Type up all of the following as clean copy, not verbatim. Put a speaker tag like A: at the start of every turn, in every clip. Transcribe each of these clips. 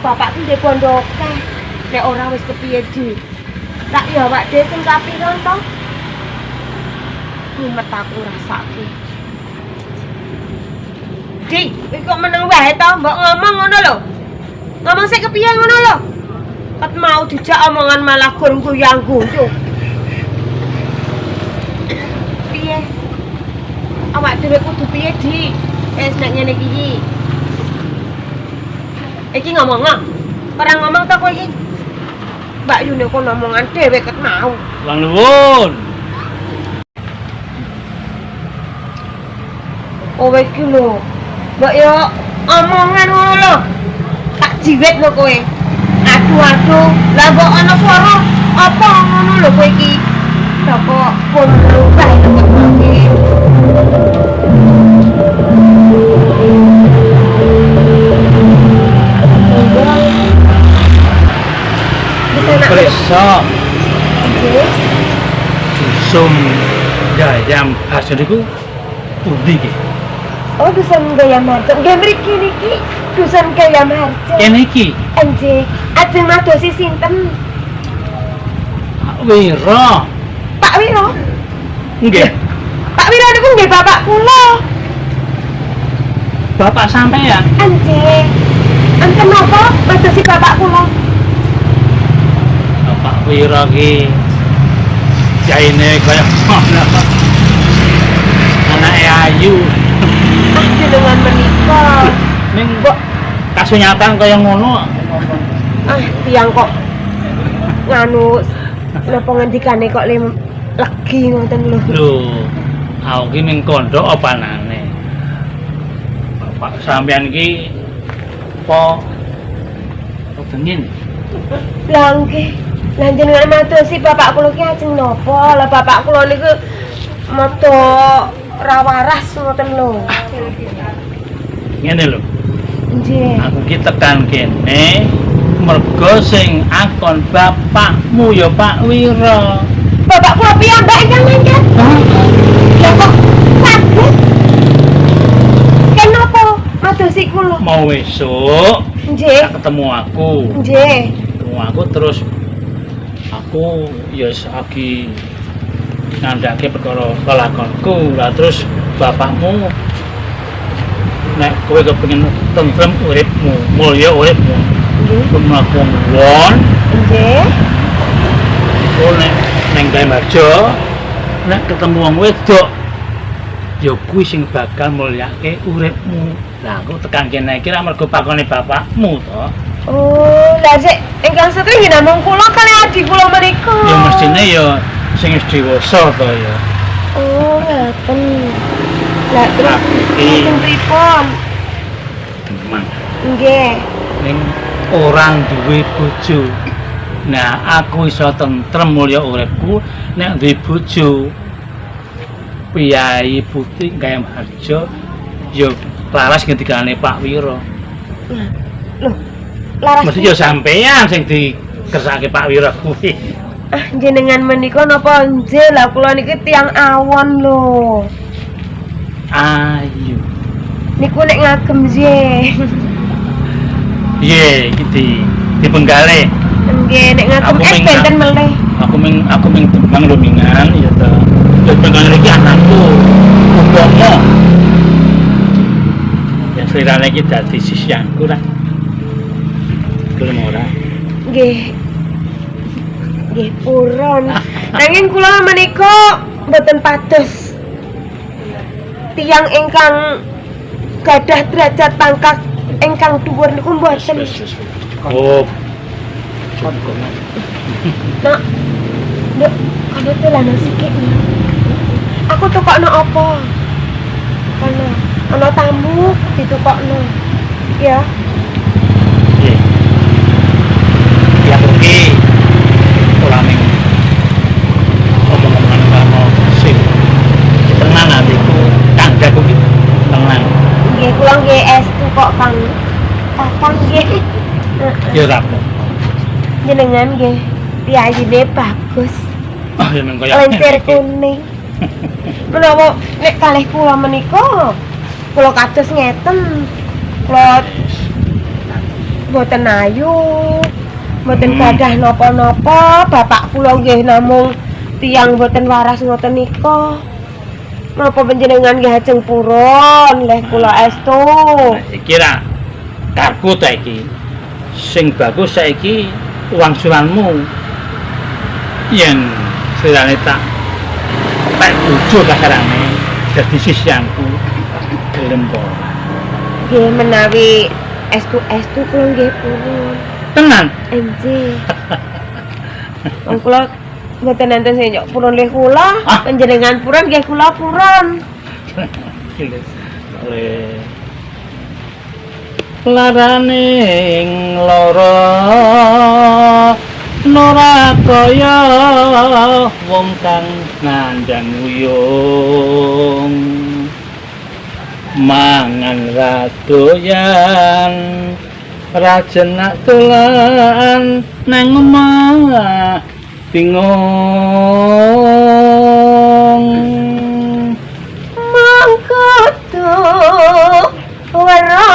A: Bapak ku ndek bondo akeh. Nek ora wis kepiye di. Tak ya awak dhewe sing kapiron to. Mumet aku rasake. Di, kok meneng wae to, mbok ngomong ngono lho. Ngomong sik kepiye ngono lho. Ket mau dijak omongan malah gon guyang-guyu. Piye? Awak dhewe kudu piye, Di? Wis nek ngene iki. Iki ngomong perang ngomong to kowe iki. Mbak Yune kok ngomongan dhewe ket mau.
B: Lang nuwun.
A: Kowe iki lho. Mbak yo omongan ngono lho. Tak jiwet lho kowe. Aduh. Lah kok ana swara apa ngono lho kowe iki. Lah kok pun rubah lho kok iki.
B: Periksa Dusun Gayam Harjo niku pundi iki?
A: Oh, Dusun Gayam Harjo. Nggih mriki niki Dusun Gayam Harjo.
B: Kene iki.
A: Nggih, ajeng madosi sinten?
B: Pak Wiro.
A: Pak Wiro?
B: Nggih.
A: Pak Wiro niku nggih bapak kula.
B: Bapak sampean?
A: Nggih. Enten napa madosi bapak kula?
B: Pak Wiro ki jaine kaya ngono. Anake ayu.
A: Jenengan menika.
B: Ning kok kasunyatan kaya ngono.
A: Tiyang kok nganu napa ngendikane kok legi ngoten lho.
B: Lho, aku ki ning kondok apa anane? Bapak sampean ki apa kepengin?
A: Lah nggih. Lah jenengan madosi bapak kula ki ajeng napa? Lah bapak kula niku moto ra waras ngoten lho.
B: Ngene lho.
A: Nggih.
B: Aku ki tekan kene mergo sing akon bapakmu ya Pak Wiro.
A: Bapak kula piyambak ingkang mangkat. Lah kok saged? Kenapa madosi kula?
B: Mau esuk
A: Nggih.
B: ketemu aku.
A: Nggih.
B: Ketemu aku terus aku ya lagi ngandhake perkara kelakonku. Lah terus bapakmu nek kowe kepengin tentrem uripmu, mulya uripmu,
A: Nggih.
B: mlaku won,
A: Nggih.
B: iku nek ning Gayam Harjo, nek ketemu wong wedok, ya kuwi sing bakal mulyake uripmu. Lah aku tekan kene iki ra mergo pakone bapakmu to.
A: Oh, lah sik ingkang setri nggih namung kula kali adik kula menika.
B: Ya mestine ya sing wis dewasa to ya.
A: Oh, ngoten. Lah terus
B: Iki
A: pun pripun?
B: teman.
A: Nggih.
B: Ning orang duwe bojo. Nah, aku iso tentrem mulya uripku nek duwe bojo. Piyai Putih Gayam Harjo ya laras ngendikane Pak Wiro.
A: Loh, laras
B: Mesti ya sampean sing dikersake Pak Wiro kuwi.
A: jenengan menika napa nggih? Lah kula niki tiyang awon lho.
B: Ayu.
A: Niku nek ngagem nggih.
B: Piye iki dipenggale?
A: Nggih, nek ngagem
B: Aku
A: es
B: ming-
A: benten meleh.
B: Aku ming tembang lumingan ya to. Ya penggale iki anakku. Umpama ya selirane iki dadi sisyanku ra. Gelem ora?
A: Nggih. Nggih purun. Nanging kula menika mboten pados tiyang ingkang gadah derajat pangkat ingkang dhuwur niku mboten.
B: Oh. Cukup.
A: Nak, nduk, kono dolanan sikik. Aku tukokno apa? Kono, ana tamu ditukokno. Ya.
B: Nggih. Ya pergi. Ulame Ya ora apa.
A: Jenengan nggih piyayine bagus.
B: Ah ya men kaya
A: Lentir kuning. Menawa nek kalih kula menika kula kados ngeten. Kula boten ayu, boten gadah napa-napa, bapak kula nggih namung tiyang boten waras ngoten nika. Napa panjenengan nggih ajeng purun leh kula estu.
B: Iki ra karku ta iki. Sing bagus saiki wangsulanmu. Yen sirane tak bojo kasarane dadi sisyanku gelem po.
A: Nggih menawi estu kula nggih purun.
B: Tenan.
A: Enjih. Wong kula mboten enten sing nyok purun leh kula, panjenengan purun nggih kula purun.
B: Oleh laraning lara nora kaya wong kang nandang uyung mangan radoyan rajenak dolan nang omah bingung
A: Mangkoto waro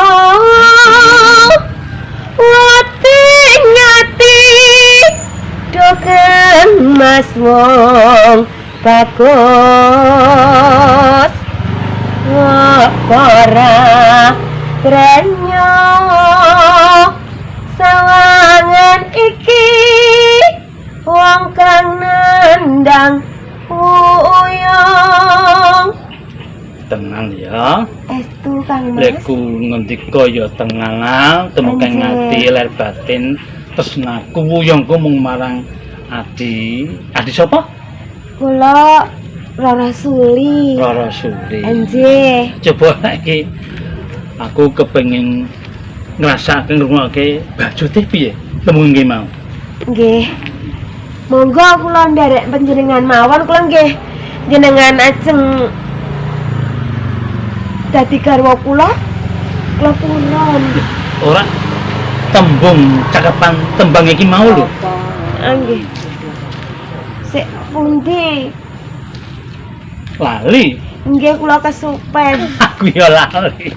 A: wati ngati doken mas wong bagus ngapora trenyo sawangan iki wong kang nandang uyung.
B: tenang ya
A: Estu Kang Mas.
B: leku ngendika ya tenang temukan ngati ler batin tresnaku wuyungku mung marang Adi sapa?
A: Kula Rara Suli.
B: Rara Suli.
A: Anjih.
B: Coba lagi aku kepengin ngrasake ngrungokke bajute piye? Temu nggih mau.
A: Nggih. Monggo kula nderek panjenengan mawon kula nggih jenengan ajeng dadi garwa kula purun.
B: Ora tembung cakapan tembang iki mau lho.
A: Nggih. Sik pundi?
B: Lali.
A: Nggih kula kesupen.
B: Aku ya lali.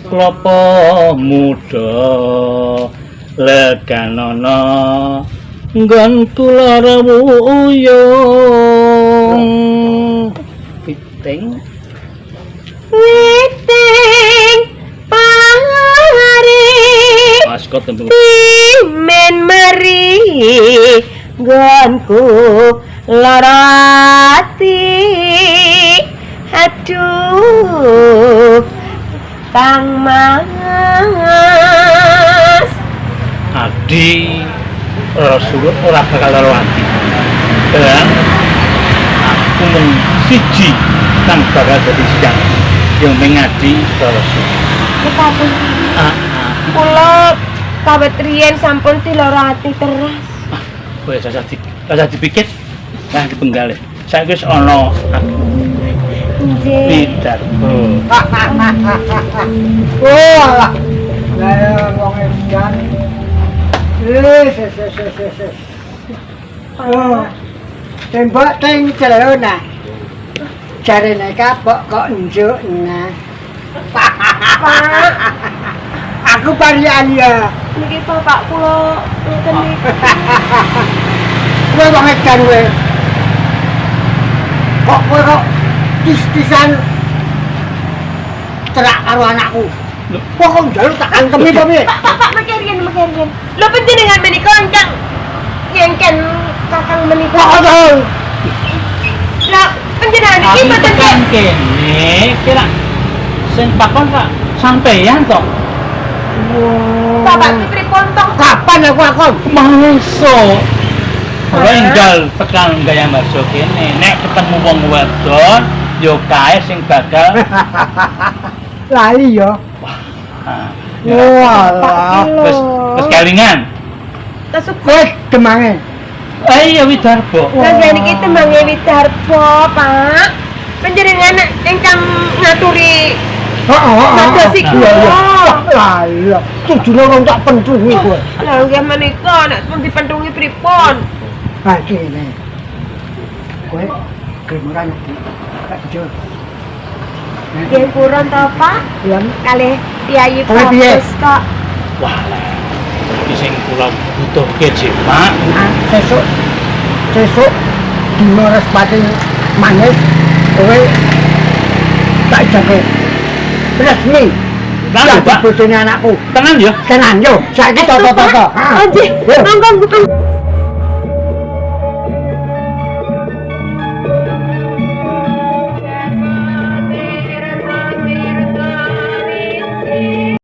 B: Klopo muda leganana nggonku lara uyung piting
A: pari
B: maskot tembung
A: men mari nggonku lara ati aduh Kang Mas
B: Adi Rasulullah ora bakal lara ati. Dan aku mung siji kang bakal dadi siang yang mengadi Rasul.
A: Kepapun kula kawit riyen sampun dilara ati terus.
B: Kowe saja dipikir nah dipenggal. Saiki wis ana
A: Nggih.
B: Pidato.
C: Oh, alah. Lah wong edan. Ses. Oh. Tembok teng celana. Jarene kapok kok njuk nah. Aku parian ya.
A: Niki bapak kula ngoten niki.
C: Kowe wong edan kowe. Kok kowe kok tis-tisan cerak karo anakku. Kok kok njaluk tak antemi apa piye?
A: Pak makerian. Lho panjenengan menika ingkang ngengken kakang menika.
C: Kok to?
A: Lah panjenengan iki
B: Aku
A: mboten
B: tekan kene kira sing pakon Kak sampeyan to.
A: bapak iki pripun to?
C: Kapan aku
B: Mangso. Ora enggal tekan gaya masuk kene. Nek ketemu wong wedon yo kae sing bakal
C: lali ya. Walah.
B: Wis kelingan.
A: Tasuk
C: Kowe demange.
B: Iya Widarbo.
A: Lah niki temange Widarbo, Pak. Panjenengan ingkang ngaturi
C: Heeh.
A: madosi
C: Iya.
A: kula.
C: Lah iya. setujune wong tak pentungi kowe.
A: Lah nggih menika nek pun dipentungi pripun?
C: Ha kene. Kowe kemuran tak bejo.
A: Nggih purun to, Pak?
C: Ya,
A: Kalih Piyayi
C: Kowe piye?
A: Bagus kok.
B: Wah, iki sing kula butuhke, Cik, Pak.
C: sesuk dino respati maneh kowe tak jaga resmi.
B: Lah, Pak.
C: Bojone anakku.
B: Tenan ya?
C: Tenan yo, saiki toto-toto.
A: Oh, nggih. Monggo.